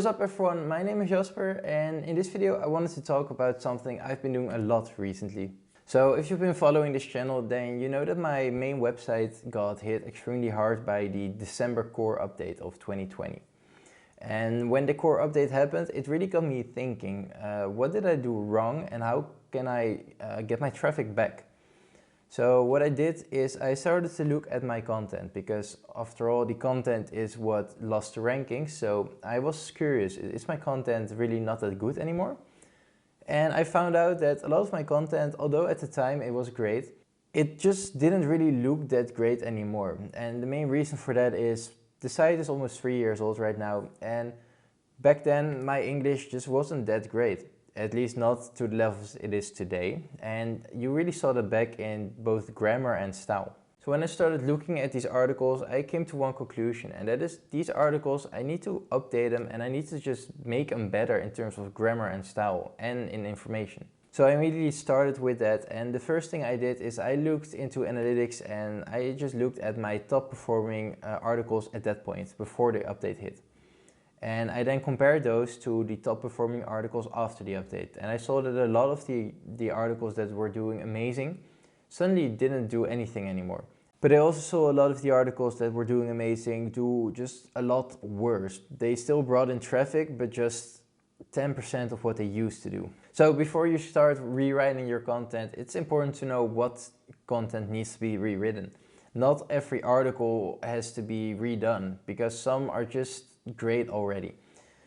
What is up everyone, my name is Jasper and in this video I wanted to talk about something I've been doing a lot recently. So if you've been following this channel, then you know that my main website got hit extremely hard by the December core update of 2020. And when the core update happened, it really got me thinking, what did I do wrong and how can I get my traffic back? So what I did is I started to look at my content because after all the content is what lost the rankings. So I was curious, is my content really not that good anymore? And I found out that a lot of my content, although at the time it was great, it just didn't really look that great anymore. And the main reason for that is the site is almost 3 years old right now. And back then my English just wasn't that great. At least not to the levels it is today, and you really saw that back in both grammar and style. So when I started looking at these articles, I came to one conclusion, and that is these articles, I need to update them and I need to just make them better in terms of grammar and style and in information. So I immediately started with that, and the first thing I did is I looked into analytics and I just looked at my top performing articles at that point before the update hit. And I then compared those to the top performing articles after the update. And I saw that a lot of the articles that were doing amazing suddenly didn't do anything anymore. But I also saw a lot of the articles that were doing amazing do just a lot worse. They still brought in traffic, but just 10% of what they used to do. So before you start rewriting your content, it's important to know what content needs to be rewritten. Not every article has to be redone because some are just great already.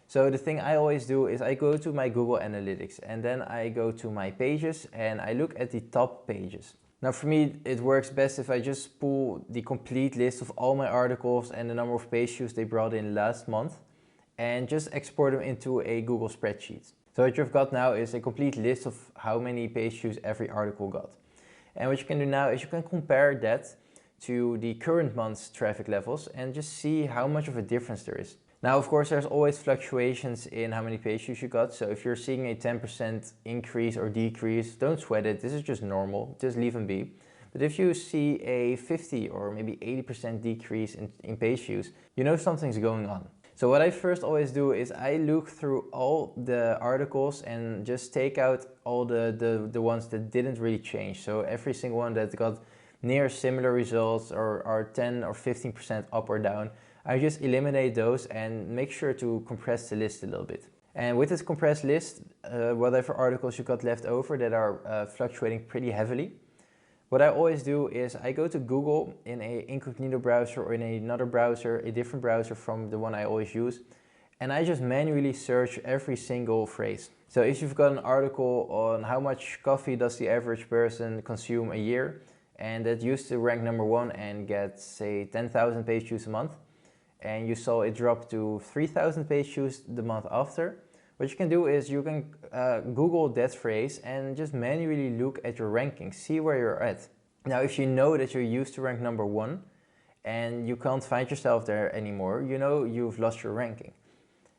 So the thing I always do is I go to my Google Analytics and then I go to my pages and I look at the top pages. Now for me it works best if I just pull the complete list of all my articles and the number of page views they brought in last month and just export them into a Google spreadsheet. So what you've got now is a complete list of how many page views every article got. And what you can do now is you can compare that to the current month's traffic levels and just see how much of a difference there is. Now, of course, there's always fluctuations in how many page views you got. So if you're seeing a 10% increase or decrease, don't sweat it. This is just normal. Just leave them be. But if you see a 50 or maybe 80% decrease in page views, you know something's going on. So what I first always do is I look through all the articles and just take out all the ones that didn't really change. So every single one that got near similar results or are 10 or 15% up or down, I just eliminate those and make sure to compress the list a little bit. And with this compressed list, whatever articles you got left over that are fluctuating pretty heavily, what I always do is I go to Google in an incognito browser or in another browser, a different browser from the one I always use, and I just manually search every single phrase. So if you've got an article on how much coffee does the average person consume a year, and that used to rank number 1 and get, say, 10,000 page views a month, and you saw it drop to 3,000 page views the month after, what you can do is you can Google that phrase and just manually look at your rankings, see where you're at. Now, if you know that you're used to rank number 1 and you can't find yourself there anymore, you know you've lost your ranking.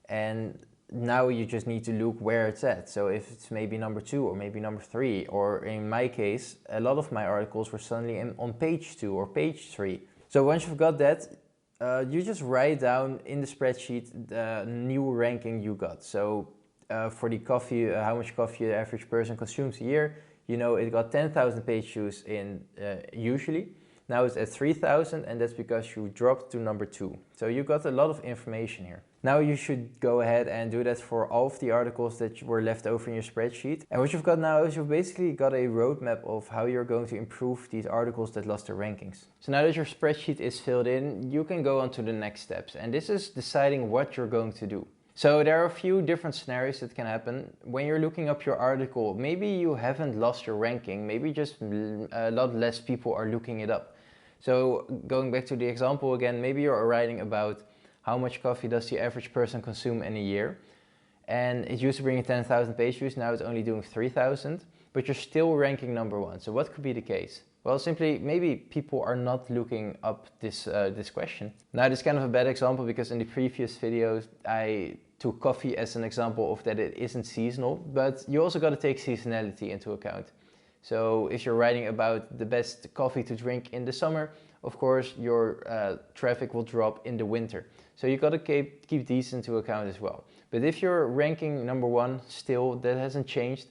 And now you just need to look where it's at. So if it's maybe number 2 or maybe number 3, or in my case, a lot of my articles were suddenly on page 2 or page 3. So once you've got that, you just write down in the spreadsheet the new ranking you got. So for the coffee, how much coffee the average person consumes a year, you know it got 10,000 page views in usually. Now it's at 3,000 and that's because you dropped to number 2. So you got a lot of information here. Now you should go ahead and do that for all of the articles that were left over in your spreadsheet. And what you've got now is you've basically got a roadmap of how you're going to improve these articles that lost their rankings. So now that your spreadsheet is filled in, you can go on to the next steps. And this is deciding what you're going to do. So there are a few different scenarios that can happen. When you're looking up your article, maybe you haven't lost your ranking, maybe just a lot less people are looking it up. So going back to the example again, maybe you're writing about how much coffee does the average person consume in a year. And it used to bring in 10,000 page views, now it's only doing 3,000, but you're still ranking number 1. So what could be the case? Well, simply maybe people are not looking up this question. Now this is kind of a bad example because in the previous videos I took coffee as an example of that it isn't seasonal, but you also got to take seasonality into account. So if you're writing about the best coffee to drink in the summer, of course your traffic will drop in the winter. So you gotta keep these into account as well. But if you're ranking number 1 still, that hasn't changed,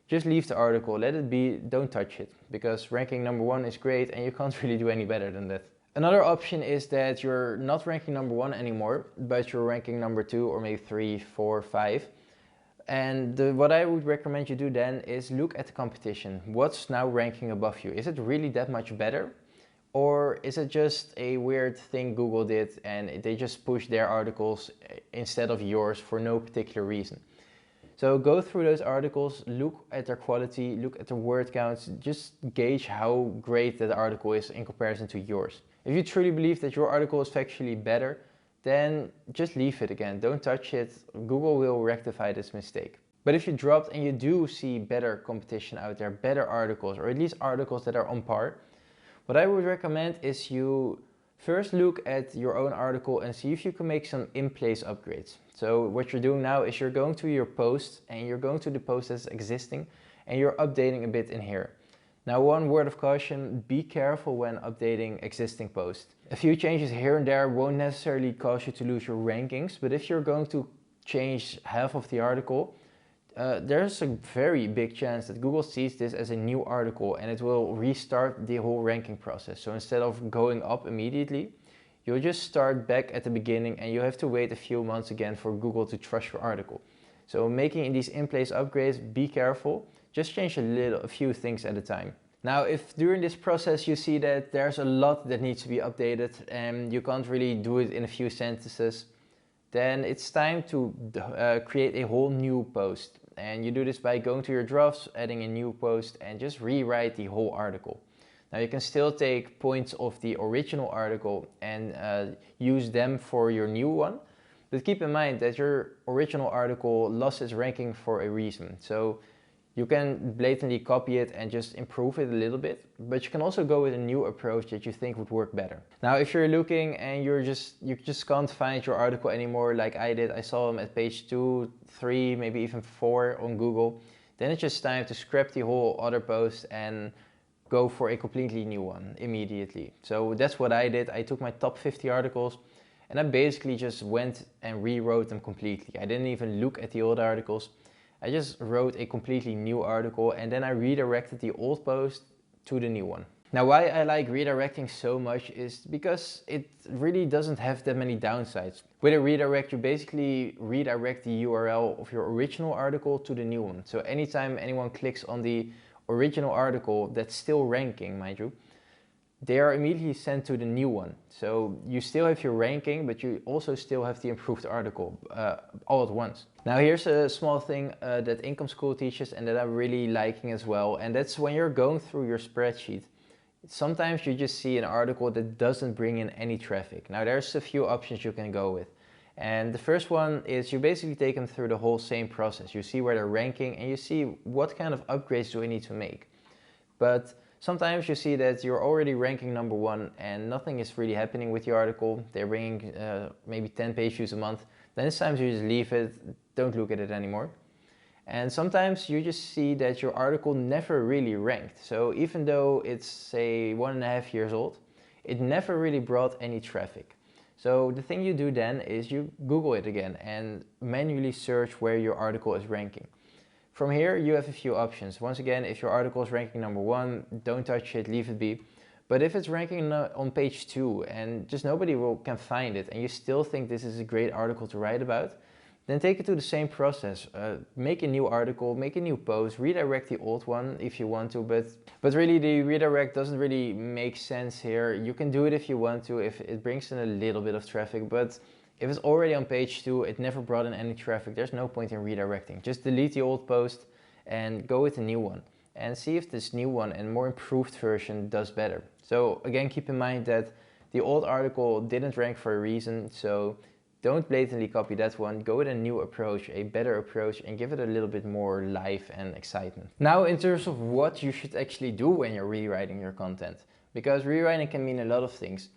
just leave the article, let it be, don't touch it, because ranking number 1 is great and you can't really do any better than that. Another option is that you're not ranking number 1 anymore, but you're ranking number 2 or maybe 3, 4, 5. And what I would recommend you do then is look at the competition. What's now ranking above you? Is it really that much better? Or is it just a weird thing Google did and they just push their articles instead of yours for no particular reason? So go through those articles, look at their quality, look at the word counts, just gauge how great that article is in comparison to yours. If you truly believe that your article is factually better, then just leave it again, don't touch it. Google will rectify this mistake. But if you dropped and you do see better competition out there, better articles, or at least articles that are on par, what I would recommend is you first look at your own article and see if you can make some in-place upgrades. So what you're doing now is you're going to your post and you're going to the post that's existing and you're updating a bit in here. Now, one word of caution, be careful when updating existing posts. A few changes here and there won't necessarily cause you to lose your rankings, but if you're going to change half of the article, there's a very big chance that Google sees this as a new article and it will restart the whole ranking process. So instead of going up immediately, you'll just start back at the beginning and you have to wait a few months again for Google to trust your article. So making these in-place upgrades, be careful. Just change a few things at a time. Now, if during this process you see that there's a lot that needs to be updated and you can't really do it in a few sentences, then it's time to create a whole new post. And you do this by going to your drafts, adding a new post, and just rewrite the whole article. Now you can still take points of the original article and use them for your new one. But keep in mind that your original article lost its ranking for a reason. So you can blatantly copy it and just improve it a little bit, but you can also go with a new approach that you think would work better. Now, if you're looking and you just can't find your article anymore like I did, I saw them at page 2, 3, maybe even 4 on Google, then it's just time to scrap the whole other post and go for a completely new one immediately. So that's what I did. I took my top 50 articles and I basically just went and rewrote them completely. I didn't even look at the old articles. I just wrote a completely new article and then I redirected the old post to the new one. Now, why I like redirecting so much is because it really doesn't have that many downsides. With a redirect, you basically redirect the URL of your original article to the new one. So anytime anyone clicks on the original article that's still ranking, mind you, they are immediately sent to the new one. So you still have your ranking, but you also still have the improved article all at once. Now here's a small thing that Income School teaches and that I'm really liking as well. And that's when you're going through your spreadsheet. Sometimes you just see an article that doesn't bring in any traffic. Now there's a few options you can go with. And the first one is you basically take them through the whole same process. You see where they're ranking and you see what kind of upgrades do I need to make. But sometimes you see that you're already ranking number 1 and nothing is really happening with your article. They're bringing maybe 10 page views a month. Then it's time you just leave it, don't look at it anymore. And sometimes you just see that your article never really ranked. So even though it's, say, 1.5 years old, it never really brought any traffic. So the thing you do then is you Google it again and manually search where your article is ranking. From here, you have a few options. Once again, if your article is ranking number 1, don't touch it, leave it be. But if it's ranking on page 2 and just nobody can find it and you still think this is a great article to write about, then take it to the same process. Make a new article, make a new post, redirect the old one if you want to, but really the redirect doesn't really make sense here. You can do it if you want to, if it brings in a little bit of traffic, but if it's already on page 2, it never brought in any traffic, there's no point in redirecting. Just delete the old post and go with a new one and see if this new one and more improved version does better. So again, keep in mind that the old article didn't rank for a reason, so don't blatantly copy that one. Go with a new approach, a better approach, and give it a little bit more life and excitement. Now, in terms of what you should actually do when you're rewriting your content, because rewriting can mean a lot of things.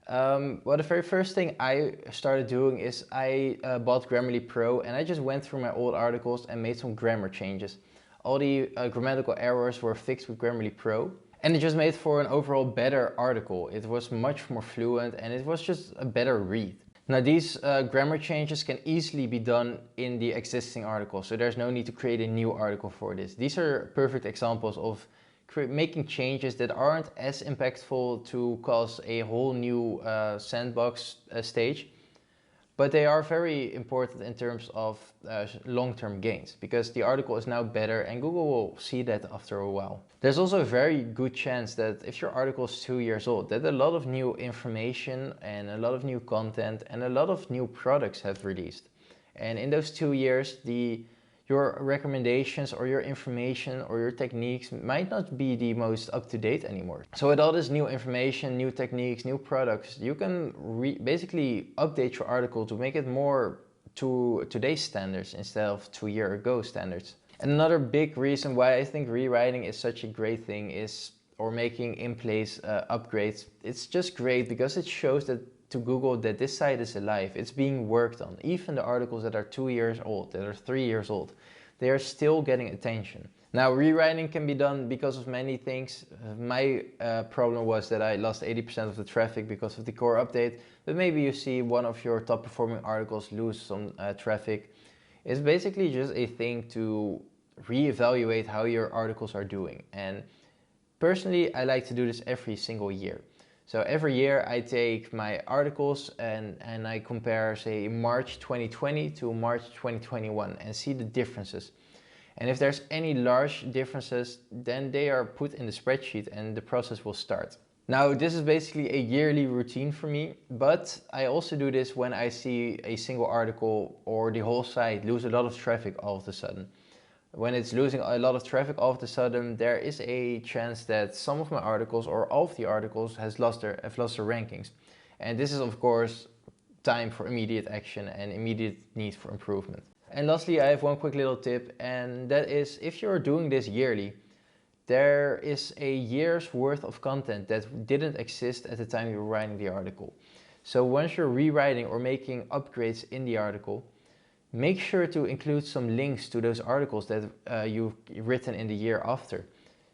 Well, the very first thing I started doing is I bought Grammarly Pro and I just went through my old articles and made some grammar changes. All the grammatical errors were fixed with Grammarly Pro. And it just made for an overall better article. It was much more fluent and it was just a better read. Now these grammar changes can easily be done in the existing article, so there's no need to create a new article for this. These are perfect examples of making changes that aren't as impactful to cause a whole new sandbox stage, but they are very important in terms of long-term gains, because the article is now better and Google will see that after a while. There's also a very good chance that if your article is 2 years old, that a lot of new information and a lot of new content and a lot of new products have released. And in those 2 years, your recommendations or your information or your techniques might not be the most up-to-date anymore. So with all this new information, new techniques, new products, you can basically update your article to make it more to today's standards instead of 2 years ago standards. And another big reason why I think rewriting is such a great thing is, or making in-place upgrades, it's just great because it shows that to Google that this site is alive, it's being worked on. Even the articles that are 2 years old, that are 3 years old, they are still getting attention. Now rewriting can be done because of many things. My problem was that I lost 80% of the traffic because of the core update, but maybe you see one of your top performing articles lose some traffic. It's basically just a thing to reevaluate how your articles are doing. And personally, I like to do this every single year. So every year I take my articles and I compare, say, March 2020 to March 2021 and see the differences. And if there's any large differences, then they are put in the spreadsheet and the process will start. Now, this is basically a yearly routine for me, but I also do this when I see a single article or the whole site lose a lot of traffic all of a sudden. When it's losing a lot of traffic all of a sudden, there is a chance that some of my articles or all of the articles have lost their rankings. And this is of course time for immediate action and immediate need for improvement. And lastly, I have one quick little tip, and that is if you're doing this yearly, there is a year's worth of content that didn't exist at the time you were writing the article. So once you're rewriting or making upgrades in the article, make sure to include some links to those articles that you've written in the year after.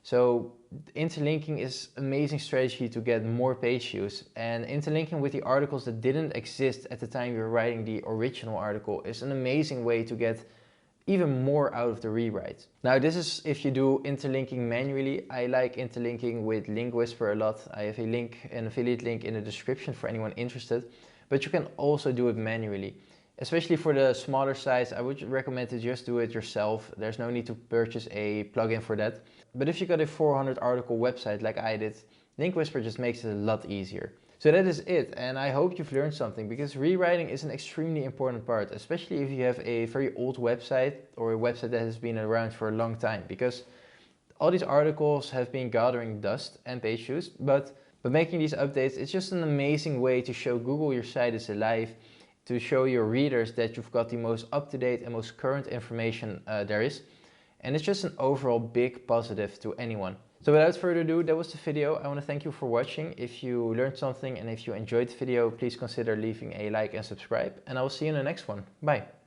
So interlinking is an amazing strategy to get more page views, and interlinking with the articles that didn't exist at the time you're writing the original article is an amazing way to get even more out of the rewrite. Now this is if you do interlinking manually. I like interlinking with Link Whisper a lot. I have a link, an affiliate link in the description for anyone interested, but you can also do it manually. Especially for the smaller sites, I would recommend to just do it yourself. There's no need to purchase a plugin for that. But if you got a 400 article website like I did, Link Whisper just makes it a lot easier. So that is it, and I hope you've learned something, because rewriting is an extremely important part, especially if you have a very old website or a website that has been around for a long time, because all these articles have been gathering dust and page views, but making these updates, it's just an amazing way to show Google your site is alive, to show your readers that you've got the most up-to-date and most current information there is. And it's just an overall big positive to anyone. So without further ado, that was the video. I want to thank you for watching. If you learned something and if you enjoyed the video, please consider leaving a like and subscribe. And I will see you in the next one. Bye.